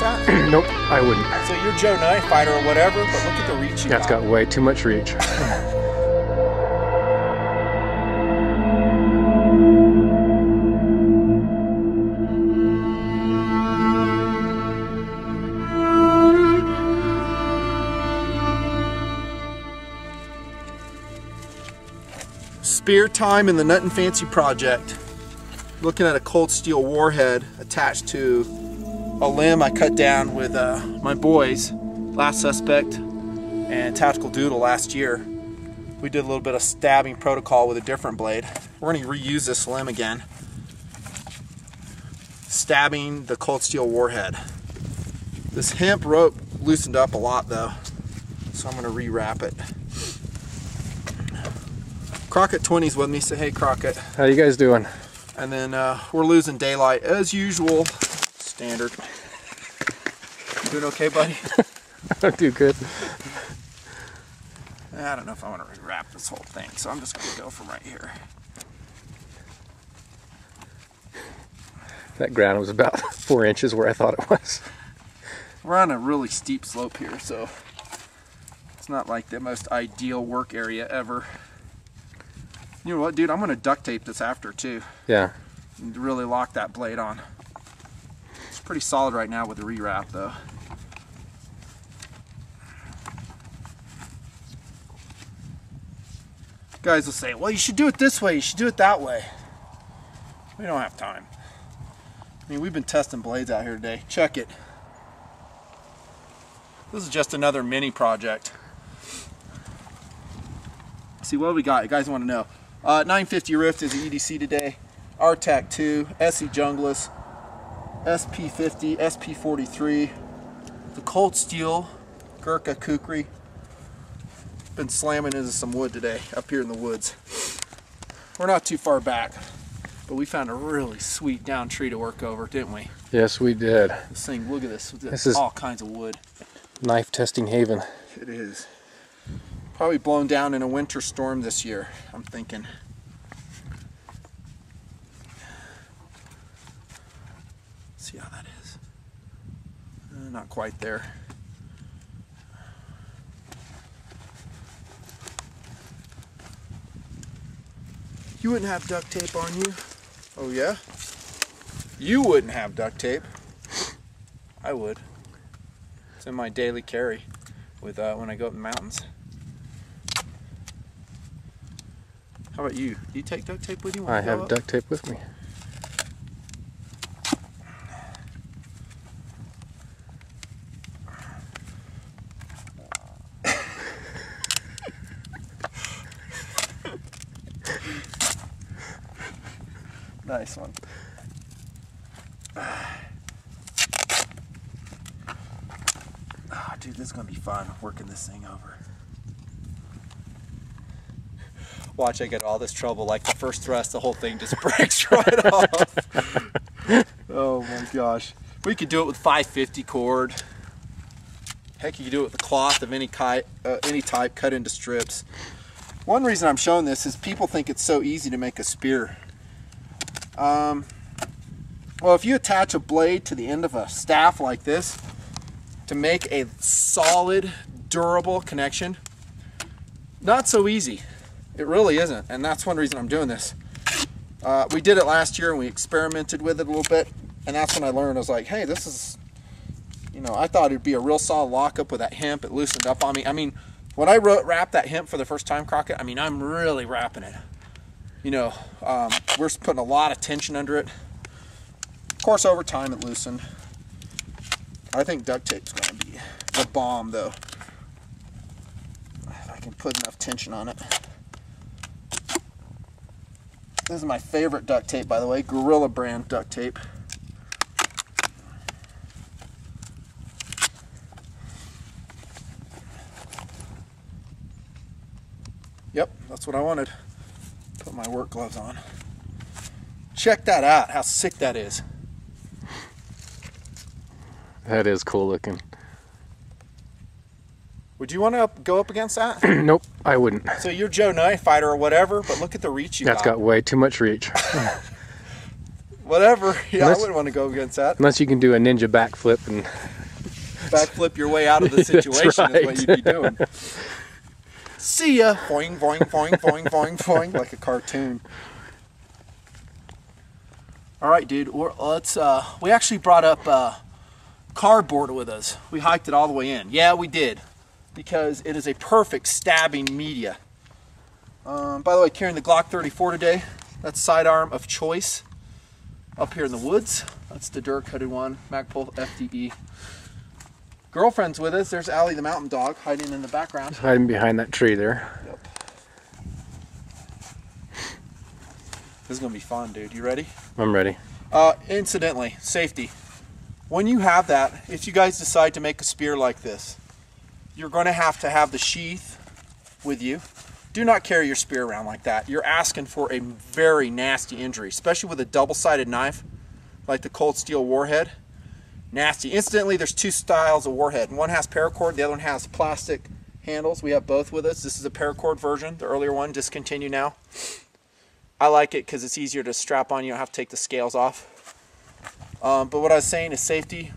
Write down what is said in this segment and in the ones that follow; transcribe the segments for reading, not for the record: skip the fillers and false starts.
that? Nope, I wouldn't. So you're Joe Knife Fighter or whatever, but look at the reach you got. That's got way too much reach. Spear time in the Nutnfancy project. Looking at a cold steel warhead attached to a limb I cut down with my boys, Last Suspect and Tactical Doodle last year. We did a little bit of stabbing protocol with a different blade. We're going to reuse this limb again. Stabbing the cold steel warhead. This hemp rope loosened up a lot though, so I'm going to rewrap it. Crockett 20's with me, say hey Crockett. How you guys doing? And then we're losing daylight as usual. Standard. You doing okay, buddy? I do good. I don't know if I want to rewrap this whole thing, so I'm just going to go from right here. That ground was about 4 inches where I thought it was. We're on a really steep slope here, so it's not like the most ideal work area ever. You know what, dude? I'm going to duct tape this after, too. Yeah. And really lock that blade on. It's pretty solid right now with the rewrap, though. Guys will say, well, you should do it this way, you should do it that way. We don't have time. I mean, we've been testing blades out here today. Check it. This is just another mini project. See what we got, you guys want to know. 950 Rift is the EDC today. RTAC 2, SE Jungless, SP50, SP43, the cold steel Gurkha Kukri. Been slamming into some wood today up here in the woods. We're not too far back, but we found a really sweet down tree to work over, didn't we? Yes, we did. This thing, look at this. This is all kinds of wood. Knife testing haven. It is. Probably blown down in a winter storm this year, I'm thinking. See how that is. Not quite there. You wouldn't have duct tape on you? Oh yeah? You wouldn't have duct tape. I would. It's in my daily carry with when I go up the mountains. How about you? Do you take duct tape with you? I have duct tape with me. Nice one. Oh, dude, this is gonna be fun working this thing over. Watch, I get all this trouble. Like the first thrust, the whole thing just breaks right off. Oh my gosh. We could do it with 550 cord. Heck, you could do it with a cloth of any type, cut into strips. One reason I'm showing this is people think it's so easy to make a spear. Well, if you attach a blade to the end of a staff like this to make a solid, durable connection, not so easy. It really isn't, and that's one reason I'm doing this. We did it last year and we experimented with it a little bit, and that's when I learned. I was like, hey, this is, you know, I thought it'd be a real solid lockup with that hemp. It loosened up on me. I mean, when I wrapped that hemp for the first time, Crockett, I mean, I'm really wrapping it. You know, we're putting a lot of tension under it. Of course, over time it loosened. I think duct tape's going to be the bomb, though. If I can put enough tension on it. This is my favorite duct tape, by the way, Gorilla brand duct tape. Yep, that's what I wanted. Put my work gloves on. Check that out, how sick that is. That is cool looking. Would you want to go up against that? Nope, I wouldn't. So you're Joe Knife Fighter or whatever, but look at the reach you got. That's got way too much reach. Whatever, yeah, I wouldn't want to go against that. Unless you can do a ninja backflip and Backflip your way out of the situation is what you'd be doing. See ya! Boing, boing, boing, boing, boing, boing, like a cartoon. All right, dude. We actually brought up cardboard with us. We hiked it all the way in. Yeah, we did, because it is a perfect stabbing media. By the way, carrying the Glock 34 today. That's sidearm of choice. Up here in the woods. That's the Dirk-hooded one. Magpul FDE. Girlfriend's with us. There's Allie the mountain dog hiding in the background. Hiding behind that tree there. Yep. This is going to be fun, dude. You ready? I'm ready. Incidentally, safety. When you have that, if you guys decide to make a spear like this, you're going to have the sheath with you. Do not carry your spear around like that. You're asking for a very nasty injury, especially with a double-sided knife like the cold steel warhead. Nasty. Instantly, there's two styles of warhead. One has paracord, the other one has plastic handles. We have both with us. This is a paracord version. The earlier one, discontinued now. I like it because it's easier to strap on. You don't have to take the scales off. But what I was saying is safety.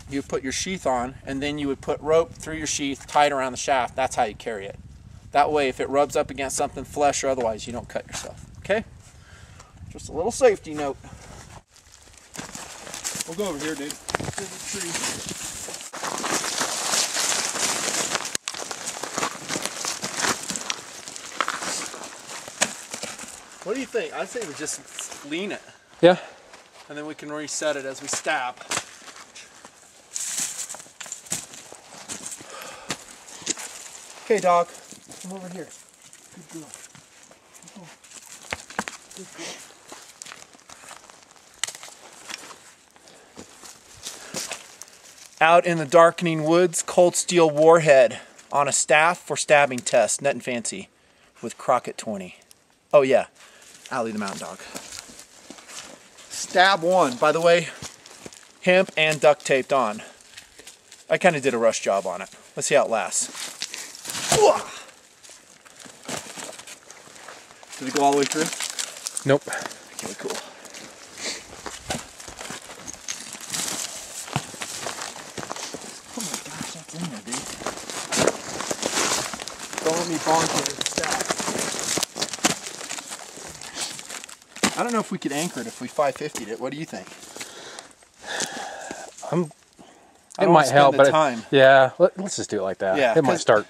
You put your sheath on, and then you would put rope through your sheath, tied around the shaft. That's how you carry it. That way, if it rubs up against something, flesh or otherwise, you don't cut yourself. Okay? Just a little safety note. We'll go over here, dude. To the tree. What do you think? I say we just lean it. Yeah. And then we can reset it as we stab. Okay, dog. Come over here. Good girl. Good girl. Out in the darkening woods, cold steel warhead on a staff for stabbing test. Nutnfancy with Crockett 20. Oh yeah, Allie the mountain dog. Stab one. By the way, hemp and duct taped on. I kind of did a rush job on it. Let's see how it lasts. Did it go all the way through? Nope. Okay, cool. Oh my gosh, that's in there, dude. Don't let me bonk it. Stack. I don't know if we could anchor it if we 550'd it. What do you think? It might help, but yeah, let's just do it like that. Yeah, it might start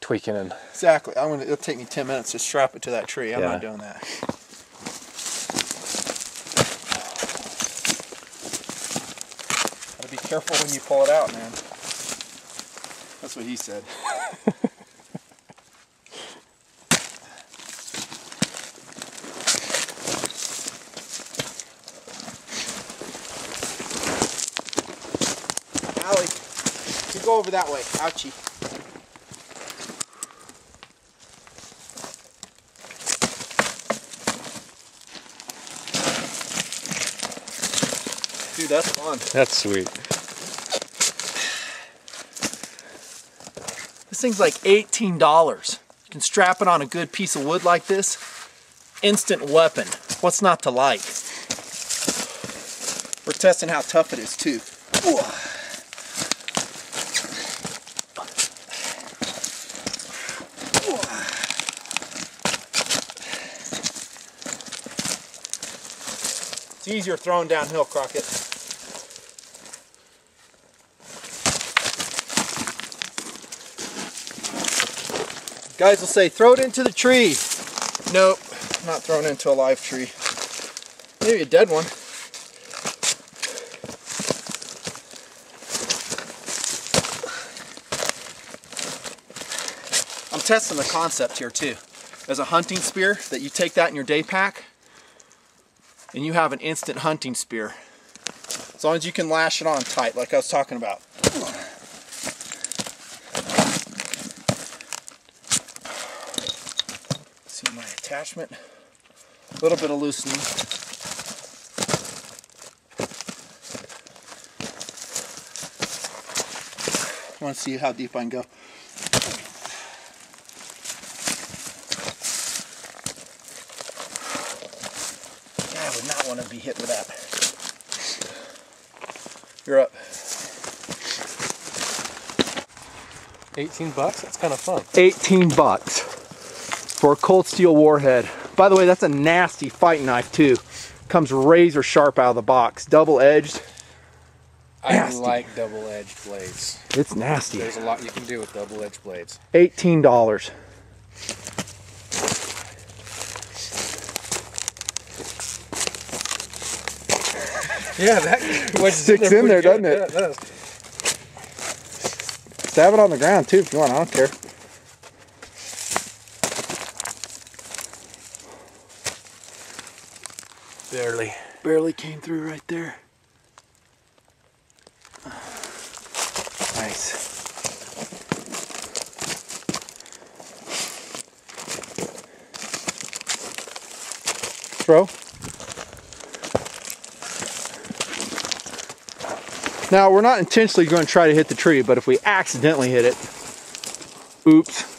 tweaking and exactly. It'll take me 10 minutes to strap it to that tree. I'm not doing that. Gotta be careful when you pull it out, man. That's what he said. Allie, you go over that way. Ouchie. Dude, that's fun. that's sweet. This thing's like $18. You can strap it on a good piece of wood like this. Instant weapon. What's not to like? We're testing how tough it is too. Ooh. It's easier throwing downhill, Crockett. Guys will say, throw it into the tree. Nope, not thrown into a live tree. Maybe a dead one. I'm testing the concept here too. As a hunting spear, that you take that in your day pack, and you have an instant hunting spear. As long as you can lash it on tight, like I was talking about. See my attachment. A little bit of loosening. I want to see how deep I can go. I would not want to be hit with that. You're up. $18? That's kind of fun. 18 bucks for a cold steel warhead. By the way, that's a nasty fighting knife too. Comes razor sharp out of the box, double edged. I like double edged blades. It's nasty. There's a lot you can do with double edged blades. $18. Yeah, that sticks in there, doesn't it? Yeah, it does. Stab it on the ground too if you want, I don't care. Barely came through right there. Nice. Throw. Now, we're not intentionally going to try to hit the tree, but if we accidentally hit it, oops.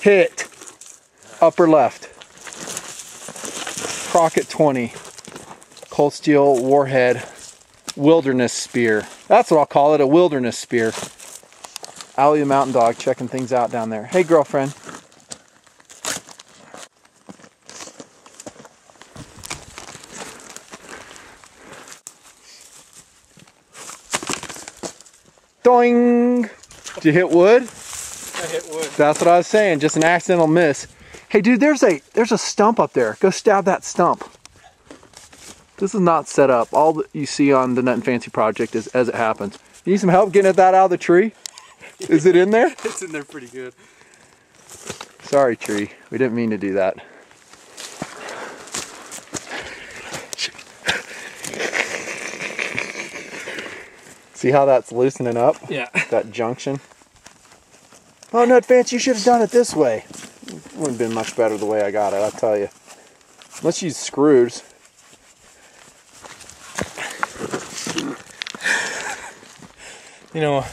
Hit. Upper left. Crockett 20. Cold steel warhead. Wilderness spear. That's what I'll call it, a wilderness spear. Allie the mountain dog checking things out down there. Hey, girlfriend. Doing! Did you hit wood? I hit wood. That's what I was saying, just an accidental miss. Hey dude, there's a stump up there. Go stab that stump. This is not set up. All that you see on the Nutnfancy project is as it happens. You need some help getting that out of the tree? Is it in there? It's in there pretty good. Sorry tree, we didn't mean to do that. See how that's loosening up? Yeah. That junction. Oh, Nutfancy, you should have done it this way. It wouldn't have been much better the way I got it, I'll tell you. Let's use screws. You know,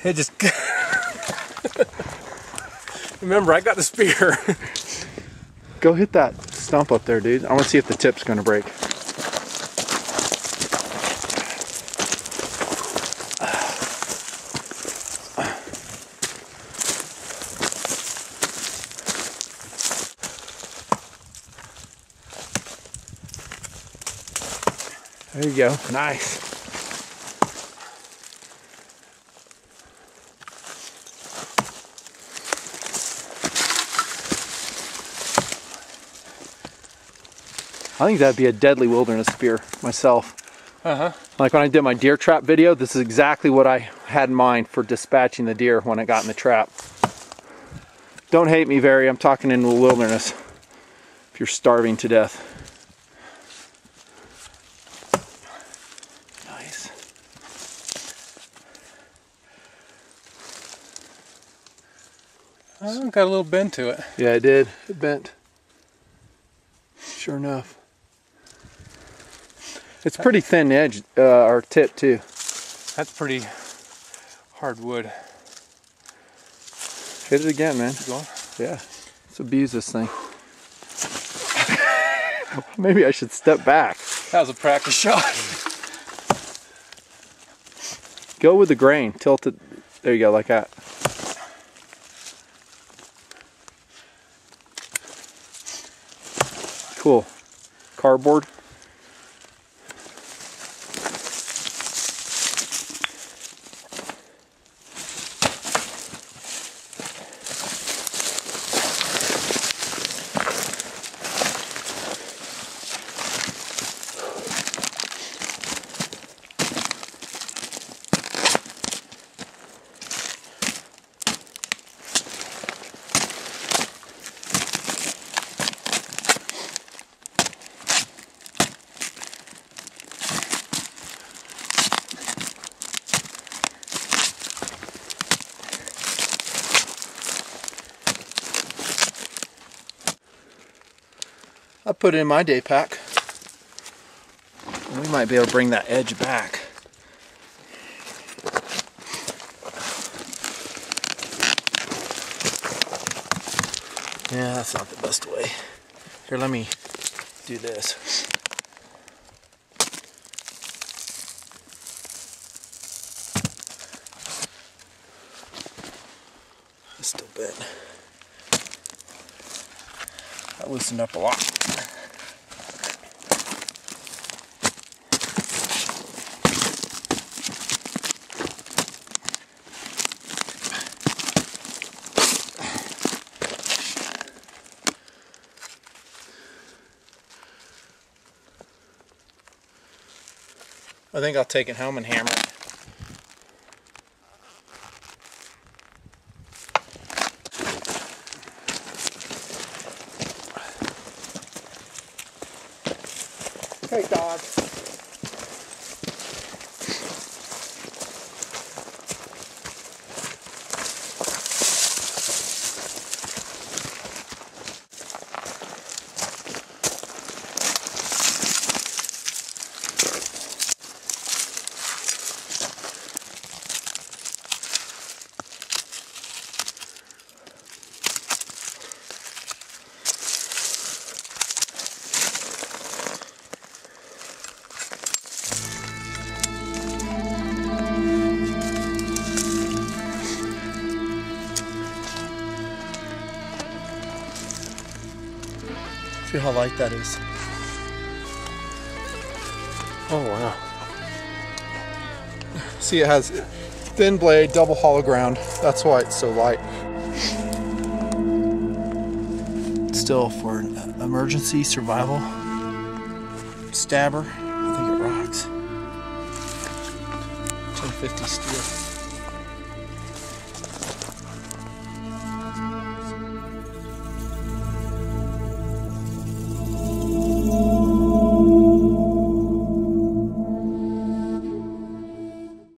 it just... Remember, I got the spear. Go hit that stump up there, dude. I want to see if the tip's going to break. There you go. Nice. I think that'd be a deadly wilderness spear myself. Like when I did my deer trap video, this is exactly what I had in mind for dispatching the deer when I got in the trap. Don't hate me, Very. I'm talking in the wilderness. If you're starving to death. Nice. Got a little bend to it. Yeah, it did. It bent. Sure enough. It's pretty thin edge, or tip too. That's pretty hard wood. Hit it again, man. Keep going. Yeah. Let's abuse this thing. Maybe I should step back. That was a practice shot. Go with the grain. Tilt it. There you go, like that. Cool. Cardboard. I put it in my day pack. We might be able to bring that edge back. Yeah, that's not the best way. Here, let me do this. Still bent. That loosened up a lot. I think I'll take it home and hammer it. Hey, dog. See how light that is. Oh wow. See, it has thin blade, double hollow ground. That's why it's so light. Still, for an emergency survival stabber, I think it rocks. 1050 steel.